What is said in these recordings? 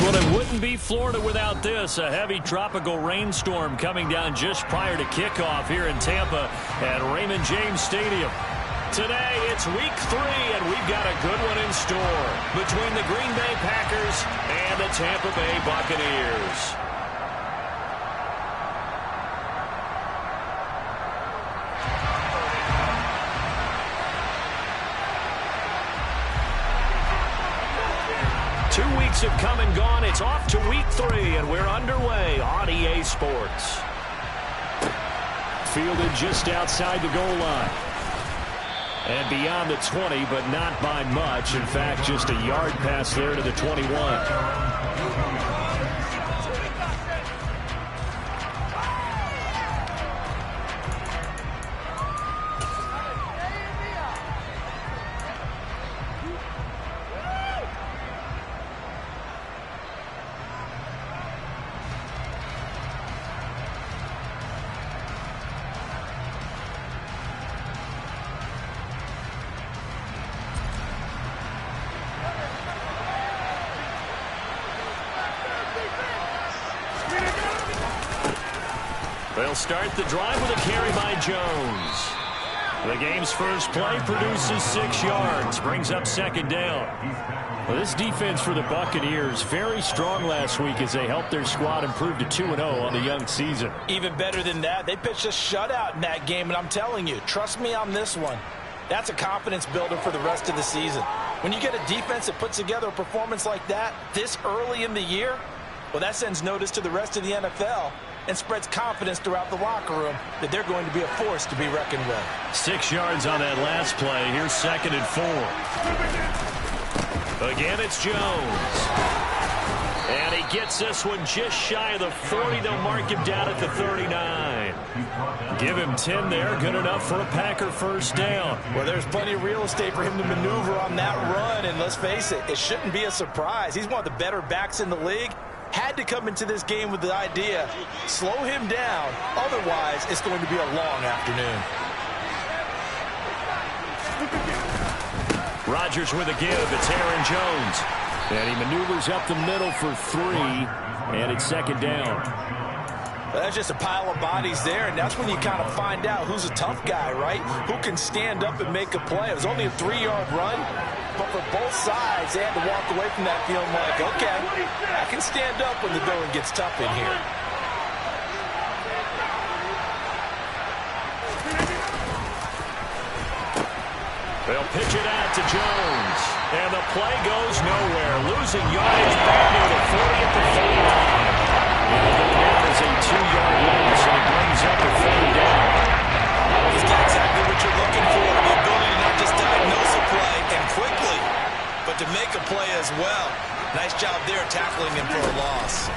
Well, it wouldn't be Florida without this. A heavy tropical rainstorm coming down just prior to kickoff here in Tampa at Raymond James Stadium. Today, it's week 3, and we've got a good one in store between the Green Bay Packers and the Tampa Bay Buccaneers. Have come and gone. It's off to week 3, and we're underway on EA Sports. Fielded just outside the goal line. And beyond the 20, but not by much. In fact, just a yard pass there to the 21. 'They'll start the drive with a carry by Jones. The game's first play produces 6 yards, brings up second down. Well, this defense for the Buccaneers, very strong last week as they helped their squad improve to 2-0 on the young season. Even better than that, they pitched a shutout in that game, and I'm telling you, trust me on this one. That's a confidence builder for the rest of the season. When you get a defense that puts together a performance like that this early in the year, well, that sends notice to the rest of the NFL and spreads confidence throughout the locker room that they're going to be a force to be reckoned with. 6 yards on that last play. Here's 2nd and 4. Again, it's Jones. And he gets this one just shy of the 40. They'll mark him down at the 39. Give him 10 there. Good enough for a Packer first down. Well, there's plenty of real estate for him to maneuver on that run. And let's face it, it shouldn't be a surprise. He's one of the better backs in the league. Had to come into this game with the idea, slow him down. Otherwise, it's going to be a long afternoon. Rodgers with a give. It's Aaron Jones. And he maneuvers up the middle for 3. And it's 2nd down. Well, that's just a pile of bodies there, and that's when you kind of find out who's a tough guy, right? Who can stand up and make a play. It was only a 3-yard run, but for both sides, they had to walk away from that feeling like, okay, I can stand up when the going gets tough in here. They'll pitch it out to Jones. And the play goes nowhere. Losing yardage back near the 40 at the 49. That is a 2-yard loss, and it brings up a 3rd down. He's got exactly what you're looking for. The ability to not just diagnose a play and quickly, but to make a play as well. Nice job there tackling him for a loss.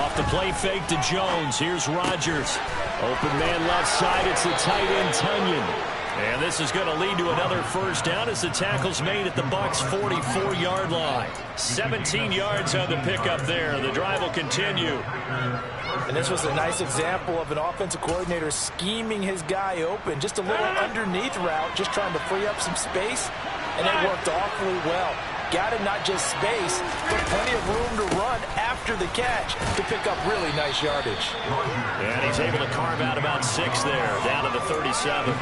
Off the play fake to Jones. Here's Rodgers. Open man left side. It's the tight end, Tunyon. And this is going to lead to another first down as the tackle's made at the Bucs' 44-yard line. 17 yards on the pickup there. The drive will continue. And this was a nice example of an offensive coordinator scheming his guy open. Just a little underneath route, just trying to free up some space. And it worked awfully well. Got him not just space, but plenty of room to run after the catch to pick up really nice yardage. And he's able to carve out about 6 there, down to the 37.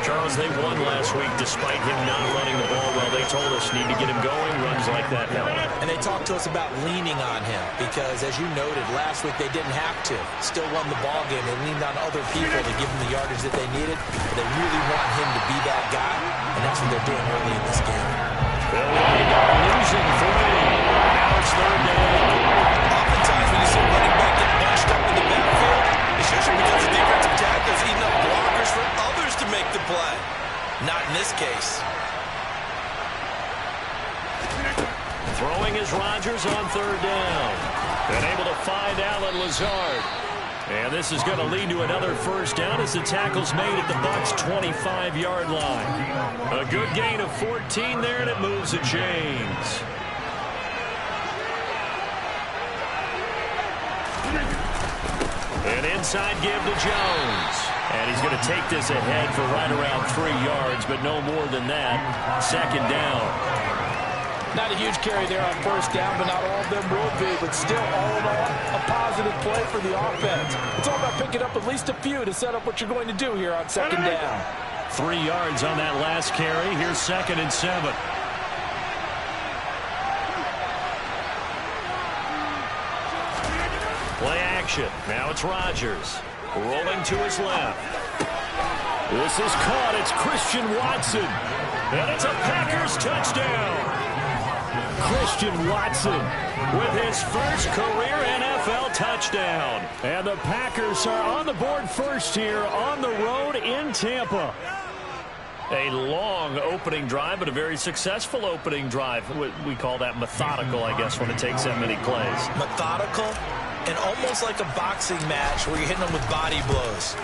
Charles, they won last week despite him not running the ball well. They told us need to get him going. Runs like that help. And they talked to us about leaning on him because, as you noted, last week they didn't have to. Still won the ball game. They leaned on other people to give them the yardage that they needed. But they really want him to be that guy, and that's what they're doing early in this game. They'll wind up losing 3. Now it's 3rd down. Oftentimes when you see running back get bunched up in the backfield, it's usually because the defensive tackles eating up blockers for others to make the play. Not in this case. Throwing is Rodgers on 3rd down. And able to find Allen Lazard. And this is going to lead to another first down as the tackle's made at the Bucs' 25-yard line. A good gain of 14 there, and it moves the chains. An inside give to Jones. And he's going to take this ahead for right around 3 yards, but no more than that. 2nd down. Not a huge carry there on first down, but not all of them will be. But still, all in all, a positive play for the offense. It's all about picking up at least a few to set up what you're going to do here on second down. 3 yards on that last carry. Here's 2nd and 7. Play action. Now it's Rodgers. Rolling to his left. This is caught. It's Christian Watson. And it's a Packers touchdown. Christian Watson with his first career NFL touchdown. And the Packers are on the board first here on the road in Tampa. A long opening drive, but a very successful opening drive. We call that methodical, I guess, when it takes that many plays. Methodical and almost like a boxing match where you're hitting them with body blows.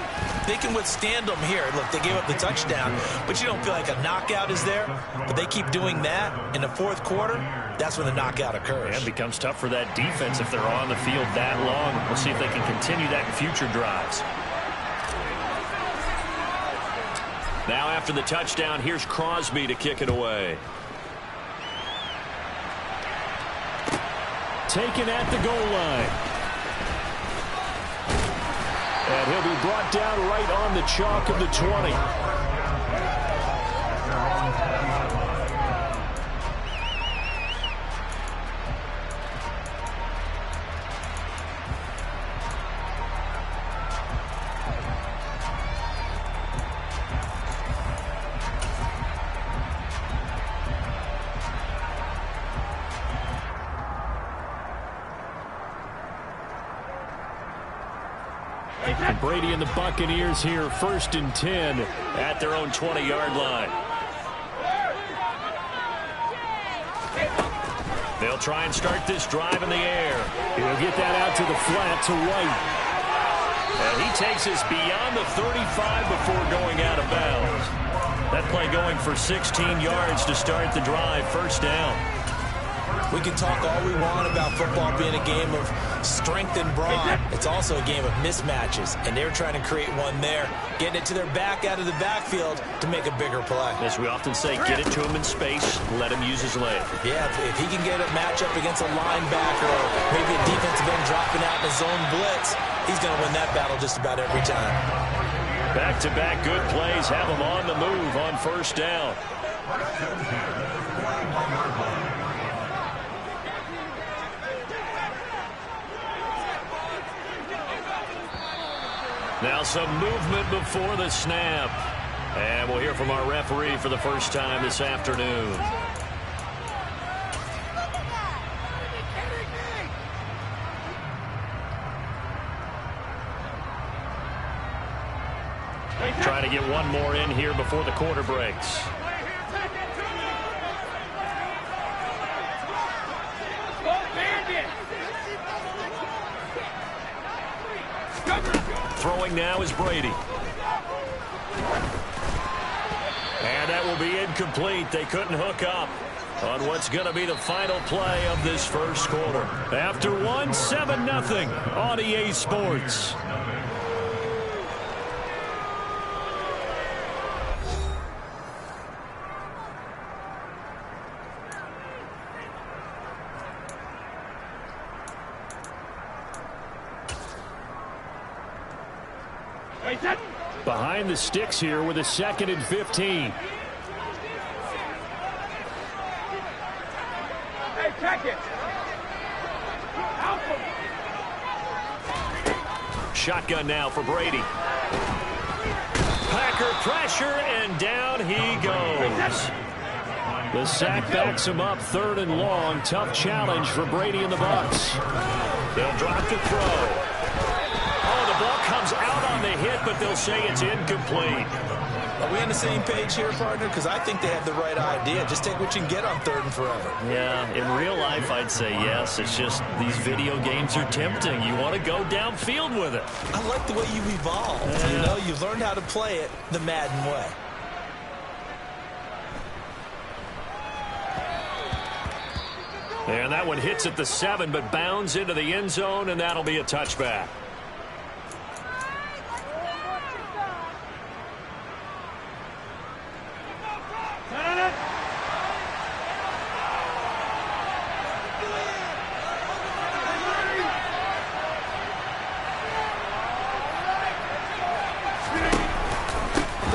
They can withstand them here. Look, they gave up the touchdown, but you don't feel like a knockout is there. But they keep doing that in the fourth quarter. That's when the knockout occurs. And it becomes tough for that defense if they're on the field that long. We'll see if they can continue that in future drives. Now after the touchdown, here's Crosby to kick it away. Taken at the goal line. And he'll be brought down right on the chalk of the 20. And Brady and the Buccaneers here, 1st and 10 at their own 20-yard line. They'll try and start this drive in the air. He'll get that out to the flat to White. And he takes us beyond the 35 before going out of bounds. That play going for 16 yards to start the drive, 1st down. We can talk all we want about football being a game of strength and brawn. It's also a game of mismatches, and they're trying to create one there, getting it to their back out of the backfield to make a bigger play. As we often say, get it to him in space, let him use his leg. Yeah, if he can get a matchup against a linebacker or maybe a defensive end dropping out in a zone blitz, he's going to win that battle just about every time. Back-to-back good plays have him on the move on 1st down. Now some movement before the snap. And we'll hear from our referee for the first time this afternoon. Trying to get one more in here before the quarter breaks. Throwing now is Brady. And that will be incomplete. They couldn't hook up on what's going to be the final play of this first quarter. After one, 7-0 on EA Sports. Behind the sticks here with a 2nd and 15. Hey, check it. Shotgun now for Brady. Packer pressure, and down he goes. The sack backs him up, 3rd and long. Tough challenge for Brady and the Bucs. They'll drop the throw. Ball comes out on the hit, but they'll say it's incomplete. Are we on the same page here, partner? Because I think they have the right idea. Just take what you can get on 3rd and forever. Yeah, in real life, I'd say yes. It's just these video games are tempting. You want to go downfield with it. I like the way you've evolved. Yeah. You know, you've learned how to play it the Madden way. And that one hits at the 7, but bounds into the end zone, and that'll be a touchback.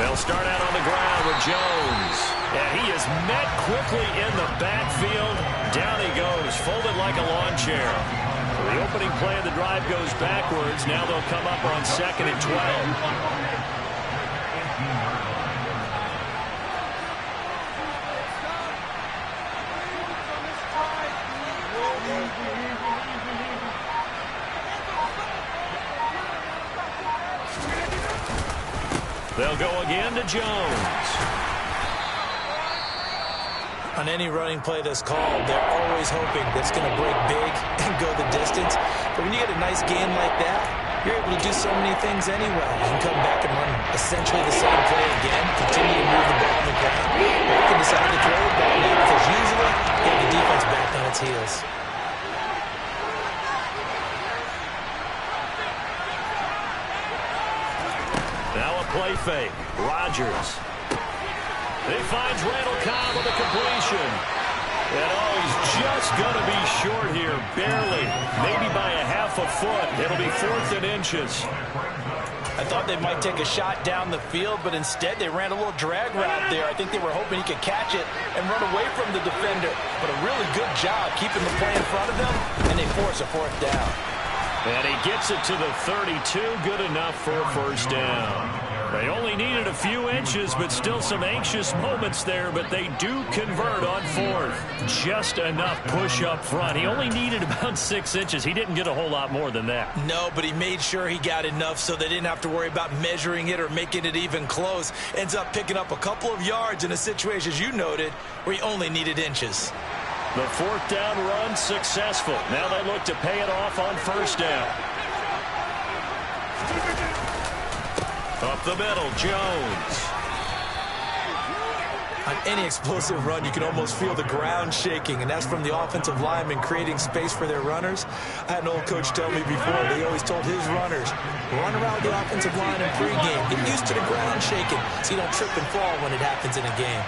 They'll start out on the ground with Jones. And he is met quickly in the backfield. Down he goes, folded like a lawn chair. The opening play of the drive goes backwards. Now they'll come up on 2nd and 12. They'll go again to Jones. On any running play that's called, they're always hoping that it's going to break big and go the distance. But when you get a nice game like that, you're able to do so many things anyway. You can come back and run essentially the same play again, continue to move the ball on the ground, or you can decide to throw the ball now because usually you have the defense back on its heels. Now a play fake. Rodgers. He finds Randall Cobb with a completion. And oh, he's just going to be short here, barely. Maybe by a half a foot. It'll be 4th and inches. I thought they might take a shot down the field, but instead they ran a little drag route there. I think they were hoping he could catch it and run away from the defender. But a really good job keeping the play in front of them, and they force a 4th down. And he gets it to the 32. Good enough for a 1st down. They only needed a few inches, but still some anxious moments there, but they do convert on 4th. Just enough push up front. He only needed about 6 inches. He didn't get a whole lot more than that. No, but he made sure he got enough so they didn't have to worry about measuring it or making it even close. Ends up picking up a couple of yards in a situation, as you noted, where he only needed inches. The 4th down run successful. Now they look to pay it off on 1st down. Up the middle, Jones. On any explosive run, you can almost feel the ground shaking, and that's from the offensive linemen creating space for their runners. I had an old coach tell me before, they always told his runners, run around the offensive line in pregame. Get used to the ground shaking so you don't trip and fall when it happens in a game.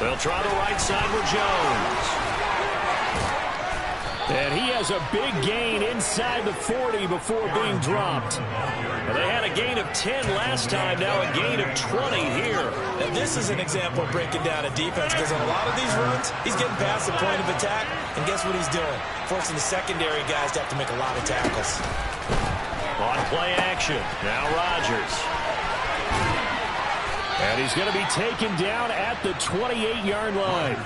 They'll try the right side with Jones. And he has a big gain inside the 40 before being dropped. And they had a gain of 10 last time, now a gain of 20 here. And this is an example of breaking down a defense, because on a lot of these runs, he's getting past the point of attack, and guess what he's doing? Forcing the secondary guys to have to make a lot of tackles. On play action, now Rodgers. And he's going to be taken down at the 28-yard line.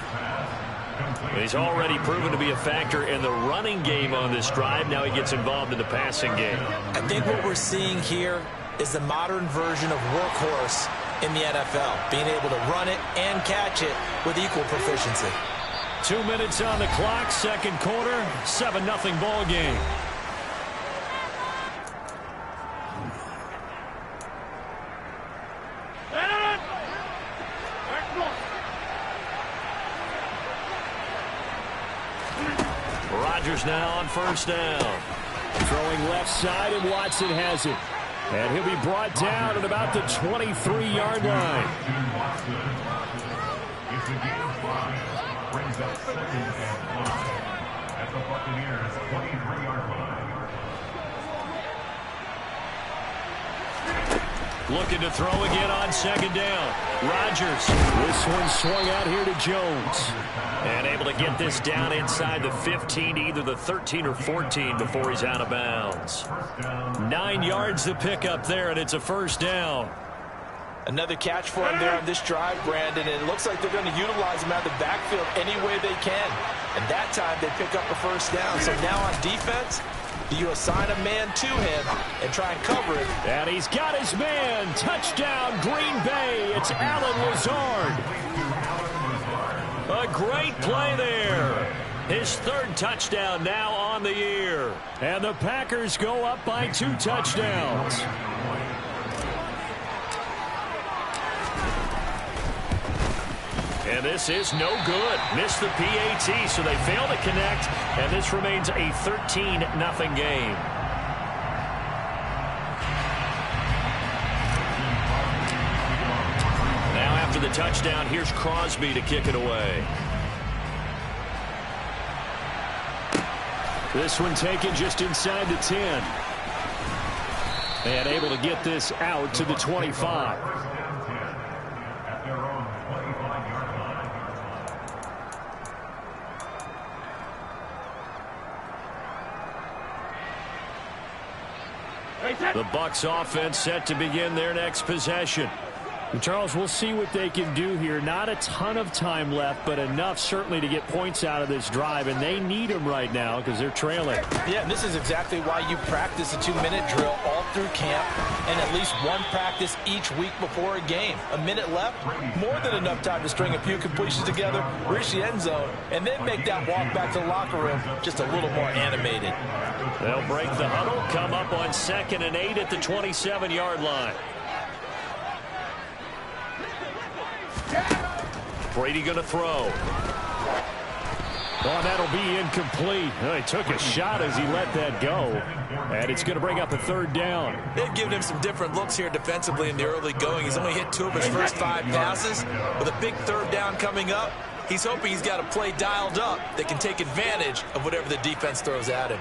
He's already proven to be a factor in the running game on this drive. Now he gets involved in the passing game. I think what we're seeing here is the modern version of workhorse in the NFL, being able to run it and catch it with equal proficiency. 2 minutes on the clock, 2nd quarter, 7-0 ball game. Rodgers now on 1st down. Throwing left side, and Watson has it. And he'll be brought down at about the 23-yard line. Looking to throw again on 2nd down. Rodgers. This one swung out here to Jones. And able to get this down inside the 15, either the 13 or 14 before he's out of bounds. 9 yards to pick up there, and it's a 1st down. Another catch for him there on this drive, Brandon, and it looks like they're going to utilize him out of the backfield any way they can. And that time they pick up a 1st down. So now on defense, do you assign a man to him and try and cover it? And he's got his man. Touchdown, Green Bay. It's Allen Lazard. A great play there. His 3rd touchdown now on the year. And the Packers go up by 2 touchdowns. And this is no good. Missed the PAT, so they fail to connect. And this remains a 13-0 game. Now after the touchdown, here's Crosby to kick it away. This one taken just inside the 10. And able to get this out to the 25. The Bucs offense set to begin their next possession. Charles, we'll see what they can do here. Not a ton of time left, but enough certainly to get points out of this drive, and they need them right now because they're trailing. Yeah, and this is exactly why you practice a 2-minute drill all through camp and at least one practice each week before a game. A minute left, more than enough time to string a few completions together, reach the end zone, and then make that walk back to the locker room just a little more animated. They'll break the huddle, come up on 2nd and 8 at the 27-yard line. Brady going to throw. Oh, that'll be incomplete. Oh, he took a shot as he let that go. And it's going to bring up a 3rd down. They've given him some different looks here defensively in the early going. He's only hit 2 of his first 5 passes. With a big 3rd down coming up, he's hoping he's got a play dialed up that can take advantage of whatever the defense throws at him.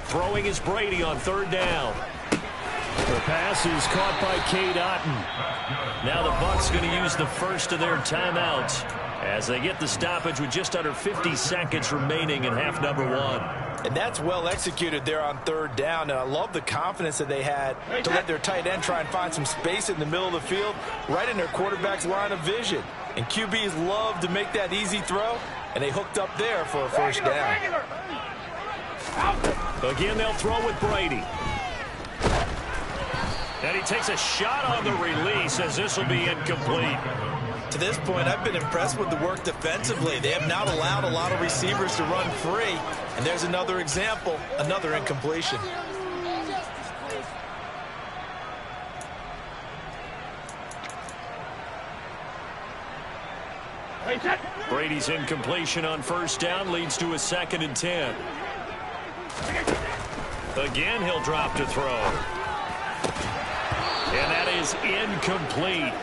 Throwing is Brady on 3rd down. The pass is caught by Cade Otton. Now the Bucs going to use the first of their timeouts as they get the stoppage with just under 50 seconds remaining in half number 1. And that's well executed there on 3rd down. And I love the confidence that they had to let their tight end try and find some space in the middle of the field, right in their quarterback's line of vision. And QBs love to make that easy throw, and they hooked up there for a 1st down. Again, they'll throw with Brady. And he takes a shot on the release as this will be incomplete. To this point, I've been impressed with the work defensively. They have not allowed a lot of receivers to run free. And there's another example, another incompletion. Brady's incompletion on 1st down leads to a 2nd and 10. Again, he'll drop to throw. And that is incomplete.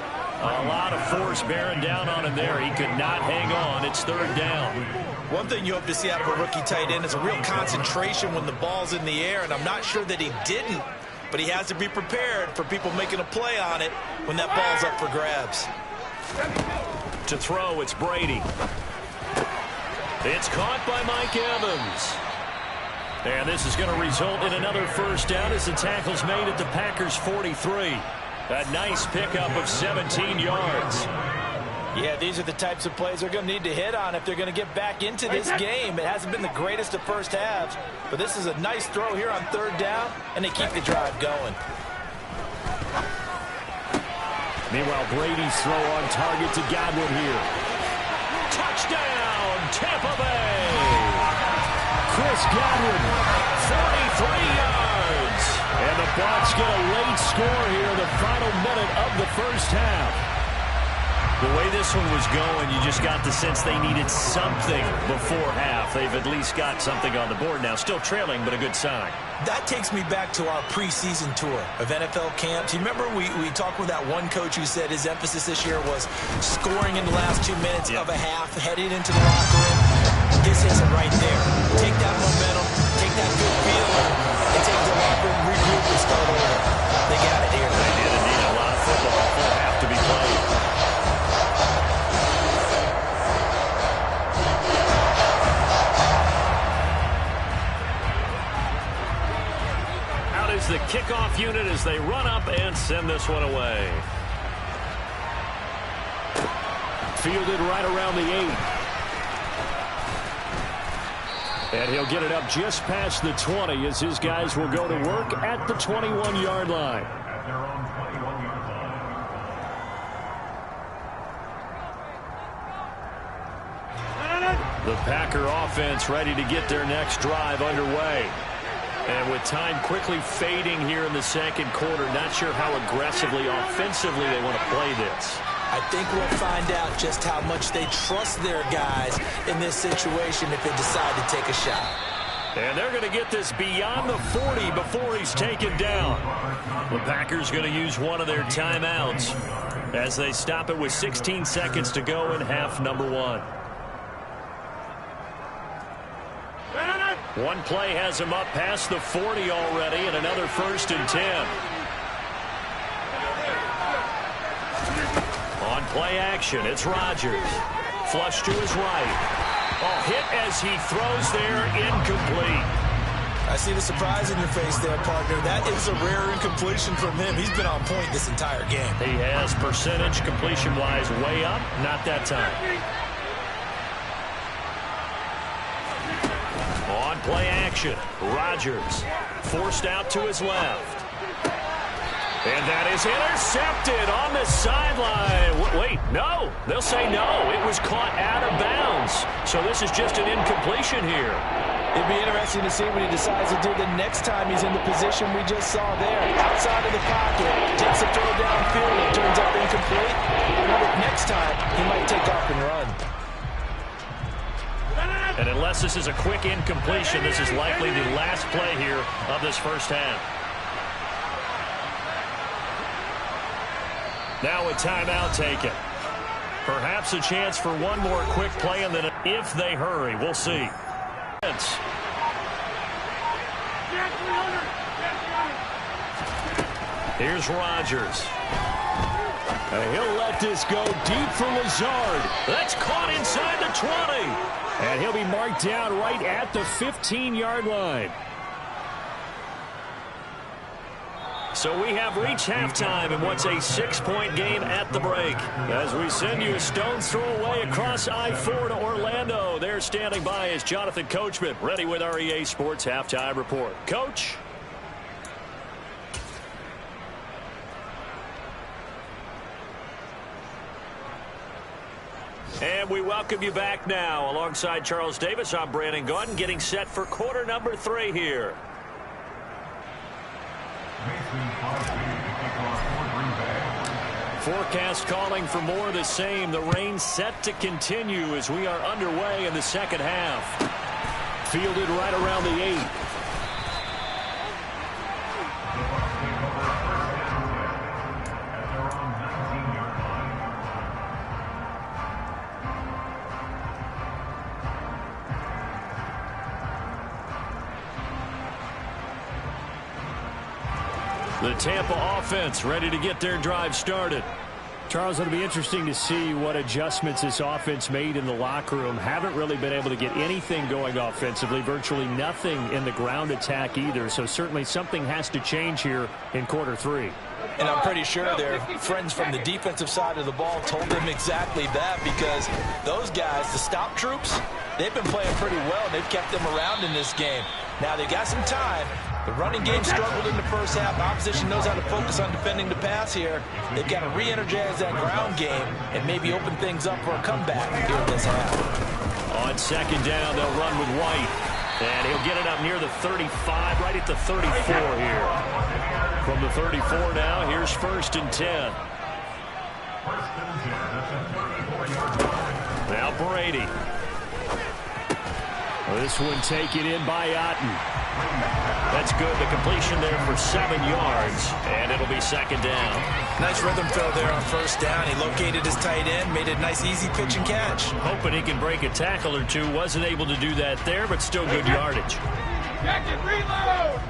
A lot of force bearing down on him there. He could not hang on. It's 3rd down. One thing you hope to see out of a rookie tight end is a real concentration when the ball's in the air, and I'm not sure that he didn't, but he has to be prepared for people making a play on it when that ball's up for grabs. To throw, it's Brady. It's caught by Mike Evans. And this is going to result in another 1st down as the tackle's made at the Packers' 43. A nice pickup of 17 yards. Yeah, these are the types of plays they're going to need to hit on if they're going to get back into this game. It hasn't been the greatest of first halves, but this is a nice throw here on 3rd down, and they keep the drive going. Meanwhile, Brady's throw on target to Godwin here. Touchdown, Tampa Bay! Chris Godwin, 43 yards. And the Bucs get a late score here in the final minute of the 1st half. The way this one was going, you just got the sense they needed something before half. They've at least got something on the board now. Still trailing, but a good sign. That takes me back to our preseason tour of NFL camps. You remember we talked with that one coach who said his emphasis this year was scoring in the last 2 minutes of a half, heading into the locker room. This is it right there. Take that momentum, take that good feeling, and take the locker room, regroup, and start over. They got it here. They did indeed. A lot of football for half to be played. Out is the kickoff unit as they run up and send this one away. Fielded right around the 8. And he'll get it up just past the 20 as his guys will go to work at the 21-yard line. The Packer offense ready to get their next drive underway. And with time quickly fading here in the 2nd quarter, not sure how aggressively, offensively they want to play this. I think we'll find out just how much they trust their guys in this situation if they decide to take a shot. And they're going to get this beyond the 40 before he's taken down. The Packers going to use one of their timeouts. as they stop it with 16 seconds to go in half number 1. One play has him up past the 40 already, and another 1st and 10. On play action, it's Rodgers. Flush to his right. Oh, hit as he throws there, incomplete. I see the surprise in your face there, partner. That is a rare incompletion from him. He's been on point this entire game. He has percentage completion-wise way up. Not that time. On play action, Rodgers forced out to his left. And that is intercepted on the sideline. Wait, no. They'll say no. It was caught out of bounds. So this is just an incompletion here. It'd be interesting to see what he decides to do the next time he's in the position we just saw there. Outside of the pocket, takes a throw downfield, and turns up incomplete. I wonder if next time he might take off and run. And unless this is a quick incompletion, this is likely the last play here of this first half. Now a timeout taken. Perhaps a chance for one more quick play, and then if they hurry, we'll see. Here's Rodgers. He'll let this go deep for Lazard. That's caught inside the 20. And he'll be marked down right at the 15-yard line. So we have reached halftime in what's a 6-point game at the break. As we send you a stone's throw away across I-4 to Orlando. There standing by is Jonathan Coachman, ready with our EA Sports Halftime Report. Coach? And we welcome you back now. Alongside Charles Davis, I'm Brandon Gaudin, getting set for quarter number 3 here. Forecast calling for more of the same. The rain set to continue as we are underway in the second half. Fielded right around the 8. The Tampa offense ready to get their drive started. Charles, it'll be interesting to see what adjustments this offense made in the locker room. Haven't really been able to get anything going offensively, virtually nothing in the ground attack either. So certainly something has to change here in quarter 3. And I'm pretty sure their friends from the defensive side of the ball told them exactly that, because those guys, the stop troops, they've been playing pretty well. They've kept them around in this game. Now they've got some time. The running game struggled in the first half. Opposition knows how to focus on defending the pass here. They've got to re-energize that ground game and maybe open things up for a comeback here in this half. On second down, they'll run with White. And he'll get it up near the 35, right at the 34 here. From the 34 now, here's 1st and 10. Now Brady. This one taken in by Otten. That's good. The completion there for 7 yards, and it'll be second down. Nice rhythm throw there on first down. He located his tight end, made a nice easy pitch and catch. Hoping he can break a tackle or two. Wasn't able to do that there, but still good yardage. Reload!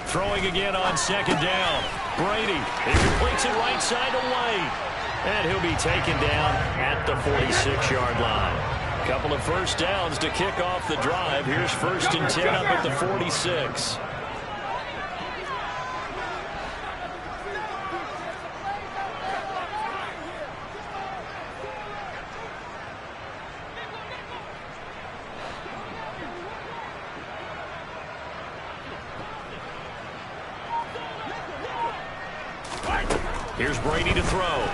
Throwing again on second down. Brady. He completes it right side to White. And he'll be taken down at the 46-yard line. Couple of first downs to kick off the drive. Here's 1st and 10 up at the 46. Here's Brady to throw.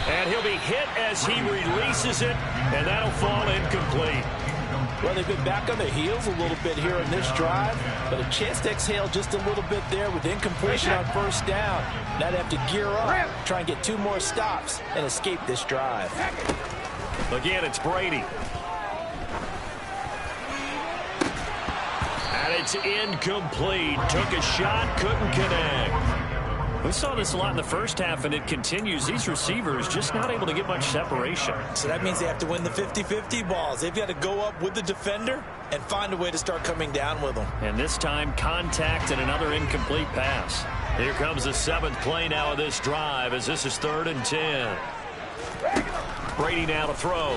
And he'll be hit as he releases it, and that'll fall incomplete. Well, they've been back on their heels a little bit here in this drive, but a chance to exhale just a little bit there with incompletion on first down. Now they have to gear up, try and get 2 more stops, and escape this drive. Again, it's Brady. And it It's incomplete. Took a shot, couldn't connect. We saw this a lot in the first half, and it continues. These receivers just not able to get much separation. So that means they have to win the 50-50 balls. They've got to go up with the defender and find a way to start coming down with them. And this time, contact and another incomplete pass. Here comes the 7th play now of this drive as this is 3rd and 10. Brady now to throw.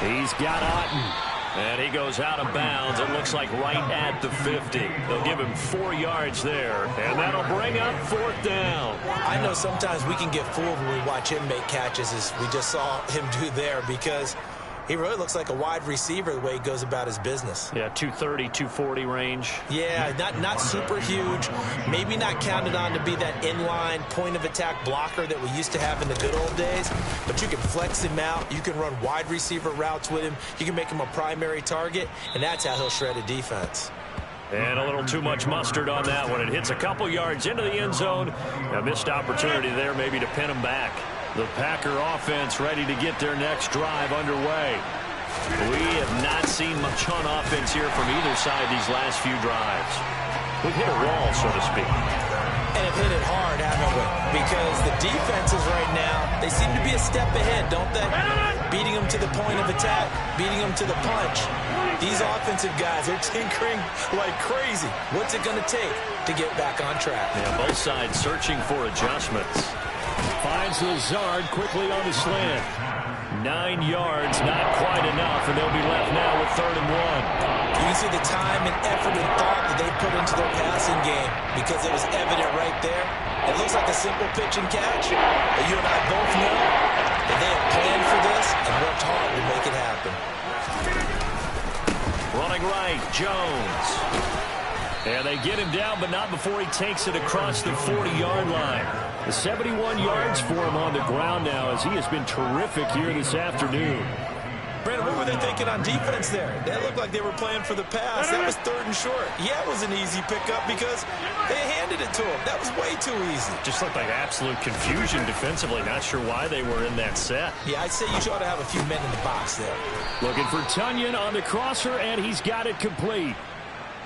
He's got Otten. And he goes out of bounds. It looks like right at the 50. They'll give him 4 yards there. And that'll bring up 4th down. I know sometimes we can get fooled when we watch him make catches, as we just saw him do there, because he really looks like a wide receiver the way he goes about his business. Yeah, 230, 240 range. Yeah, not super huge. Maybe not counted on to be that inline point-of-attack blocker that we used to have in the good old days. But you can flex him out. You can run wide receiver routes with him. You can make him a primary target, and that's how he'll shred a defense. And a little too much mustard on that one. It hits a couple yards into the end zone. A missed opportunity there maybe to pin him back. The Packer offense ready to get their next drive underway. We have not seen much on offense here from either side these last few drives. We've hit a wall, so to speak. And have hit it hard, haven't we? Because the defenses right now, they seem to be a step ahead, don't they? Beating them to the point of attack, beating them to the punch. These offensive guys are tinkering like crazy. What's it going to take to get back on track? Yeah, both sides searching for adjustments. Finds Lazard quickly on the slant. 9 yards, not quite enough, and they'll be left now with 3rd and 1. You can see the time and effort and thought that they put into their passing game because it was evident right there. It looks like a simple pitch and catch, but you and I both know that they have planned for this and worked hard to make it happen. Running right, Jones. And they get him down, but not before he takes it across the 40-yard line. The 71 yards for him on the ground now as he has been terrific here this afternoon. Brandon, what were they thinking on defense there? They looked like they were playing for the pass. That was 3rd and short. Yeah, it was an easy pickup because they handed it to him. That was way too easy. Just looked like absolute confusion defensively. Not sure why they were in that set. Yeah, I'd say you ought to have a few men in the box there. Looking for Tunyon on the crosser, and he's got it complete.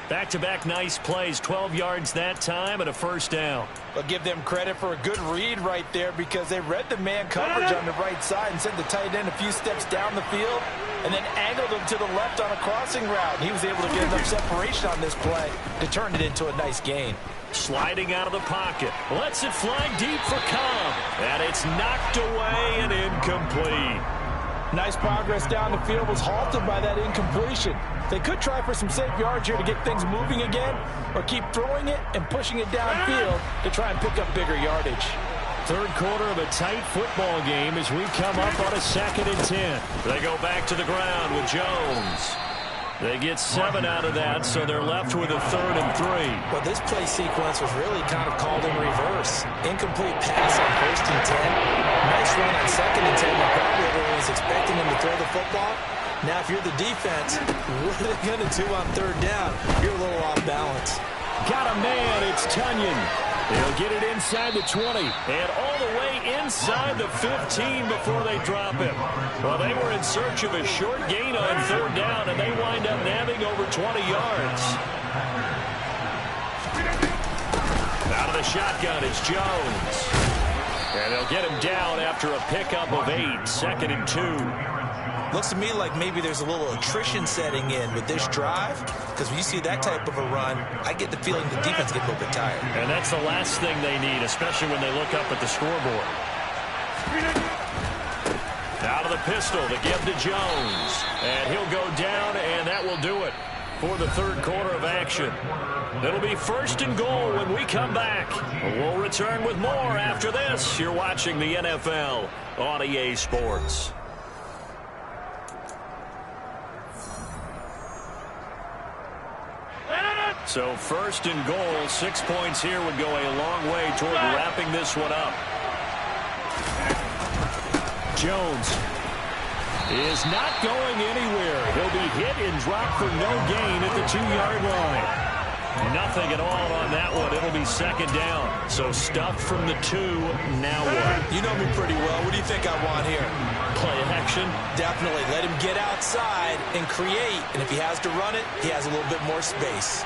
Back-to-back nice plays, 12 yards that time and a 1st down. I'll give them credit for a good read right there because they read the man coverage on the right side and sent the tight end a few steps down the field and then angled him to the left on a crossing route. And he was able to get enough separation on this play to turn it into a nice gain. Sliding out of the pocket. Lets it fly deep for Cobb. And it's knocked away and incomplete. Nice progress down the field was halted by that incompletion. They could try for some safe yards here to get things moving again or keep throwing it and pushing it downfield to try and pick up bigger yardage. 3rd quarter of a tight football game as we come up on a 2nd and 10. They go back to the ground with Jones. They get 7 out of that, so they're left with a 3rd and 3. Well, this play sequence was really kind of called in reverse. Incomplete pass on 1st and 10. Nice run on 2nd and 10. Probably everyone was expecting him to throw the football. Now, if you're the defense, what are they going to do on 3rd down? You're a little off balance. Got a man. It's Tunyon. They'll get it inside the 20 and all the way inside the 15 before they drop him. Well, they were in search of a short gain on 3rd down, and they wind up nabbing over 20 yards. Out of the shotgun, it's Jones. And they'll get him down after a pickup of 8, 2nd and 2. Looks to me like maybe there's a little attrition setting in with this drive, because when you see that type of a run, I get the feeling the defense gets a little bit tired. And that's the last thing they need, especially when they look up at the scoreboard. Out of the pistol, the give to Jones. And he'll go down, and that will do it for the 3rd quarter of action. It'll be 1st and goal when we come back. We'll return with more after this. You're watching the NFL on EA Sports. So 1st and goal, 6 points here would go a long way toward wrapping this one up. Jones is not going anywhere. He'll be hit and dropped for no gain at the 2-yard line. Nothing at all on that one. It'll be second down. So stuffed from the 2. Now what? You know me pretty well. What do you think I want here? Play action? Definitely. Let him get outside and create. And if he has to run it, he has a little bit more space.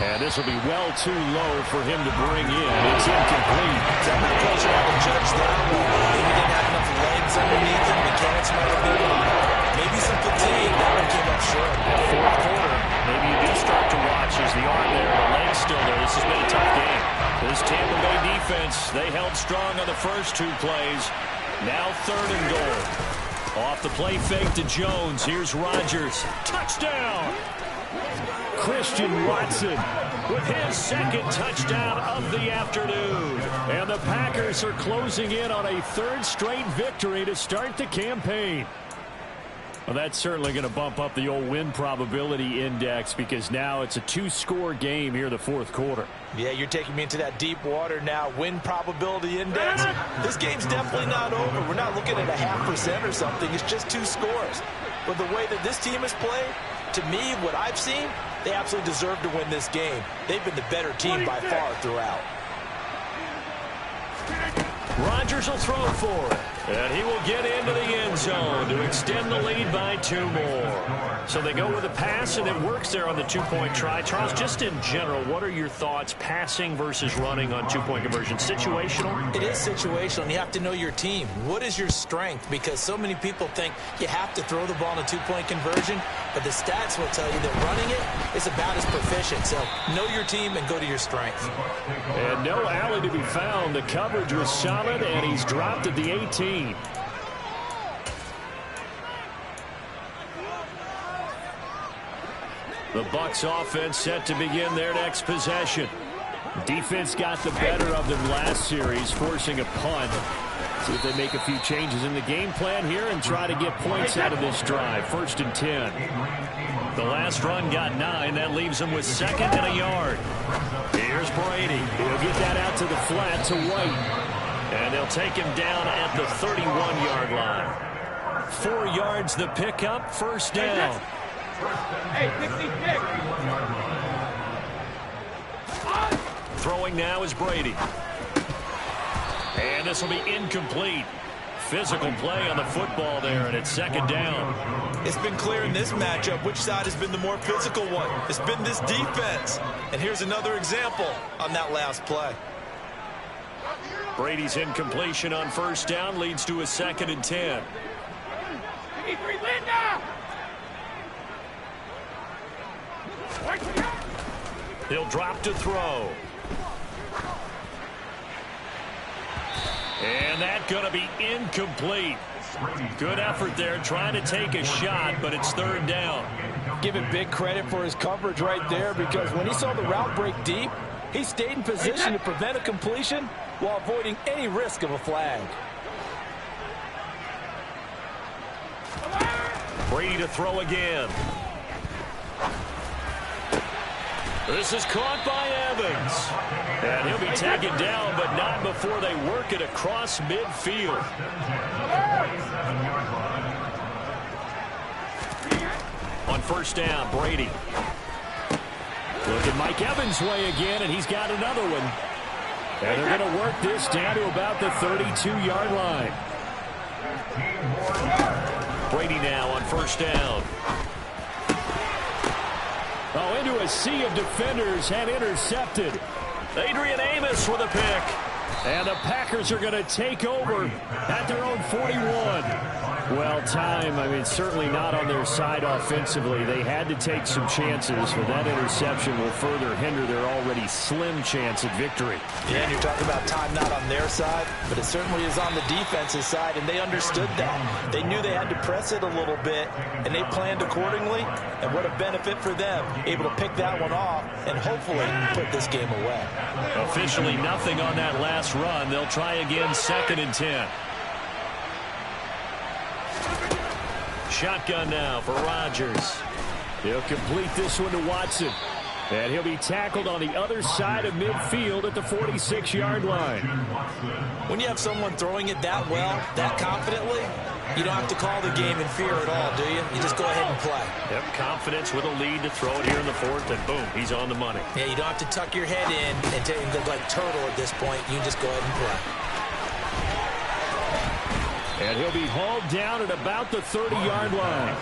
And this will be well too low for him to bring in. It's incomplete. So I'm not quite sure how to judge that one. Maybe he didn't have enough legs underneath him. Mechanics might have been on. Maybe some fatigue. That one came up short. Fourth quarter. Maybe you do start to watch as the arm there, the leg's still there. This has been a tough game. This Tampa Bay defense, they held strong on the first 2 plays. Now 3rd and goal. Off the play fake to Jones. Here's Rodgers. Touchdown! Christian Watson with his 2nd touchdown of the afternoon. And the Packers are closing in on a 3rd straight victory to start the campaign. Well, that's certainly going to bump up the old win probability index because now it's a 2-score game here in the 4th quarter. Yeah, you're taking me into that deep water now. Win probability index. This game's definitely not over. We're not looking at a 0.5% or something. It's just 2 scores. But the way that this team has played, to me, what I've seen, they absolutely deserve to win this game. They've been the better team by far throughout. Rodgers will throw for it. And he will get into the end zone to extend the lead by 2 more. So they go with a pass, and it works there on the 2-point try. Charles, just in general, what are your thoughts passing versus running on 2-point conversion? Situational? It is situational, and you have to know your team. What is your strength? Because so many people think you have to throw the ball in a 2-point conversion, but the stats will tell you that running it is about as proficient. So know your team and go to your strength. And no alley to be found. The coverage was solid, and he's dropped at the 18. The Bucs offense set to begin their next possession. Defense got the better of them last series, forcing a punt. See if they make a few changes in the game plan here and try to get points out of this drive. 1st and 10. The last run got 9. That leaves them with 2nd and a yard. Here's Brady. He'll get that out to the flat to White. And they'll take him down at the 31-yard line. 4 yards the pickup, 1st down. Hey, 66. Throwing now is Brady. And this will be incomplete. Physical play on the football there, and it's 2nd down. It's been clear in this matchup which side has been the more physical one. It's been this defense. And here's another example on that last play. Brady's incompletion on 1st down leads to a 2nd and 10. He'll drop to throw. And that's going to be incomplete. Good effort there trying to take a shot, but it's 3rd down. Give him big credit for his coverage right there, because when he saw the route break deep, he stayed in position to prevent a completion while avoiding any risk of a flag. Brady to throw again. This is caught by Evans. And he'll be taken down, but not before they work it across midfield. On 1st down, Brady. Look at Mike Evans' way again, and he's got another one. And they're going to work this down to about the 32-yard line. Brady now on 1st down. Oh, into a sea of defenders and intercepted. Adrian Amos with a pick. And the Packers are going to take over at their own 41. Well, time, I mean, certainly not on their side offensively. They had to take some chances, but that interception will further hinder their already slim chance at victory. Yeah, and you're talking about time not on their side, but it certainly is on the defensive side, and they understood that. They knew they had to press it a little bit, and they planned accordingly, and what a benefit for them, able to pick that one off and hopefully put this game away. Officially nothing on that last run. They'll try again, 2nd and 10. Shotgun now for Rodgers. He'll complete this one to Watson. And he'll be tackled on the other side of midfield at the 46-yard line. When you have someone throwing it that well, that confidently, You don't have to call the game in fear at all, do you? You just go ahead and play. Yep, confidence with a lead to throw it here in the fourth, and boom, he's on the money. Yeah, you don't have to tuck your head in and look like turtle at this point. You can just go ahead and play. And he'll be hauled down at about the 30-yard line.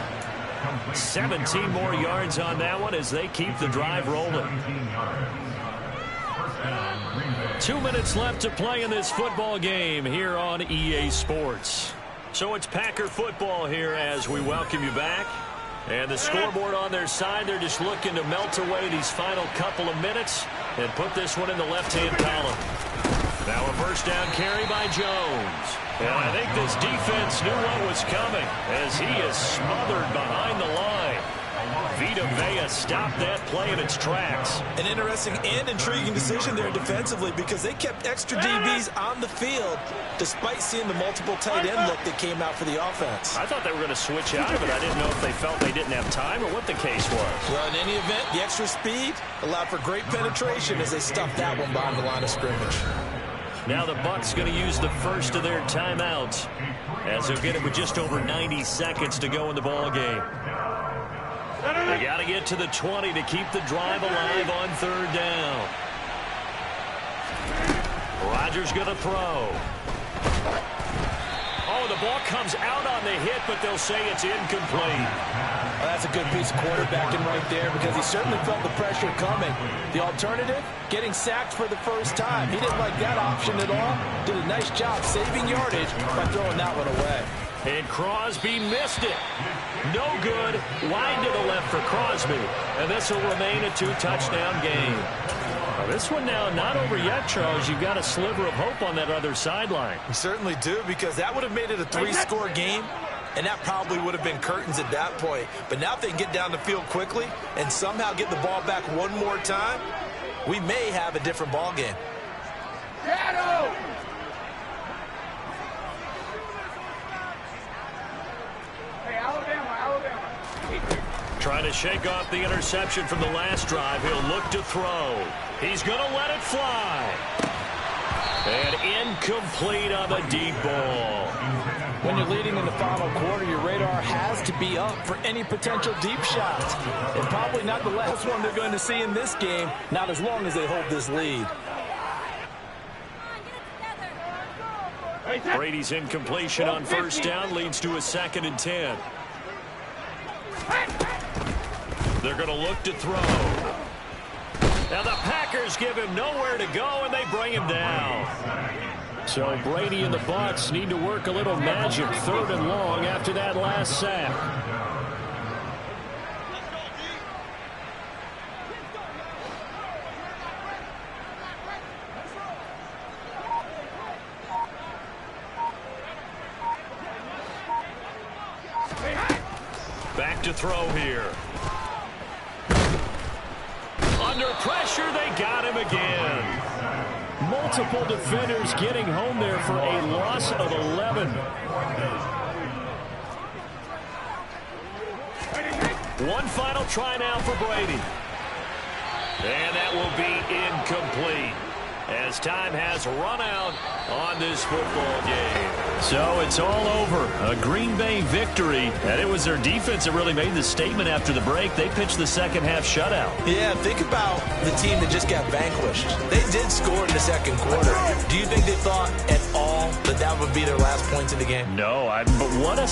17 more yards on that one as they keep the drive rolling. 2 minutes left to play in this football game here on EA Sports. So it's Packer football here as we welcome you back. And the scoreboard on their side, they're just looking to melt away these final couple of minutes and put this one in the left-hand column. Now a first down carry by Jones. And I think this defense knew what was coming as he is smothered behind the line. Vita Vea stopped that play in its tracks. An interesting and intriguing decision there defensively because they kept extra DBs on the field despite seeing the multiple tight end look that came out for the offense. I thought they were going to switch out of it. I didn't know if they felt they didn't have time or what the case was. Well, in any event, the extra speed allowed for great penetration as they stuffed that one behind the line of scrimmage. Now the Bucs going to use the first of their timeouts as they'll get it with just over 90 seconds to go in the ball game. They got to get to the 20 to keep the drive alive on third down. Rodgers going to throw. Oh, the ball comes out on the hit, but they'll say it's incomplete. Well, that's a good piece of quarterbacking right there because he certainly felt the pressure coming. The alternative, getting sacked for the first time. He didn't like that option at all. Did a nice job saving yardage by throwing that one away. And Crosby missed it. No good. Wide to the left for Crosby. And this will remain a two-touchdown game. Now this one now not over yet, Charles. You've got a sliver of hope on that other sideline. You certainly do because that would have made it a three-score game. And that probably would have been curtains at that point. But now if they can get down the field quickly and somehow get the ball back one more time, we may have a different ball game. Shadow! Hey, Alabama. Trying to shake off the interception from the last drive. He'll look to throw. He's going to let it fly. And incomplete on the deep ball. When you're leading in the final quarter, your radar has to be up for any potential deep shots. And probably not the last one they're going to see in this game, not as long as they hold this lead. Brady's incompletion on first down leads to a 2nd and 10. They're going to look to throw. Now the Packers give him nowhere to go, and they bring him down. So Brady and the Bucs need to work a little magic 3rd and long after that last sack. Back to throw here. Under pressure, they got him again. Multiple defenders getting home there for a loss of 11. One final try now for Brady. And that will be incomplete as time has run out on this football game. So it's all over. A Green Bay victory. And it was their defense that really made the statement after the break. They pitched the second half shutout. Yeah, think about the team that just got vanquished. They did score in the second quarter. Do you think they thought at all that that would be their last points in the game? No, but what a